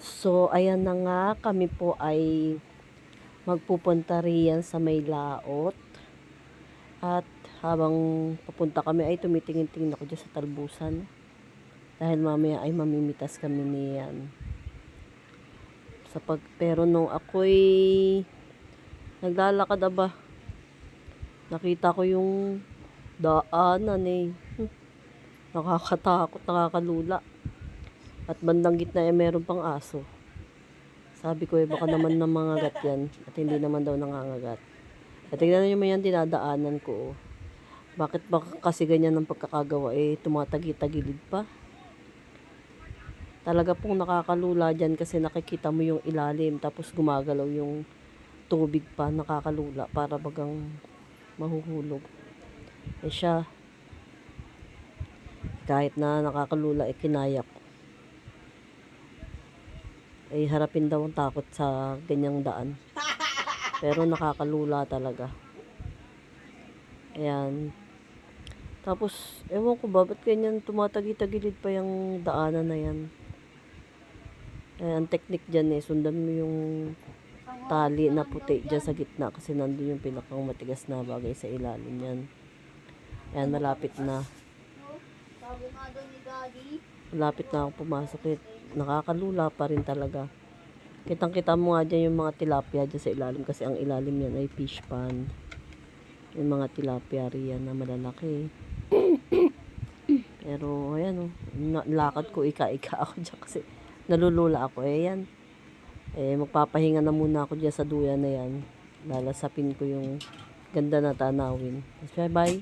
So, ayan na nga, kami po ay magpupunta riyan sa may laot. At habang papunta kami ay tumitingin-tingin ako dyan sa talbusan. Dahil mamaya ay mamimitas kami niyan. Pero nung ako'y naglalakad nakita ko yung daanan eh. Nakakatakot, nakakalula. At bandang gitna ay meron pang aso. Sabi ko baka naman ng mga gat yan. At hindi naman daw nangangagat. At tignan nyo mo yan, dinadaanan ko. Bakit ba kasi ganyan ang pagkakagawa tumatagi-tagilid pa? Talaga pong nakakalula dyan kasi nakikita mo yung ilalim tapos gumagalaw yung tubig pa, nakakalula para bagang mahuhulog. Siya, kahit na nakakalula kinaya ko. Harapin daw ang takot sa ganyang daan. Pero nakakalula talaga. Ayan. Tapos, ewan ko ba, ba't ganyan tumatagi-tagilid pa yung daanan na yan? Ang technique dyan sundan mo yung tali na puti dyan sa gitna kasi nandun yung pinakang matigas na bagay sa ilalim yan. Ayan, malapit na. Malapit na ako pumasok. Nakakalula pa rin talaga. Kitang-kita mo nga dyan yung mga tilapia dyan sa ilalim kasi ang ilalim yan ay fish pond. Yung mga tilapia riyan na malalaki. Pero ayan lakad ko ika-ika ako dyan kasi nalulula ako. Ayan. Magpapahinga na muna ako dyan sa duyan na yan. Lalasapin ko yung ganda na tanawin. Bye bye.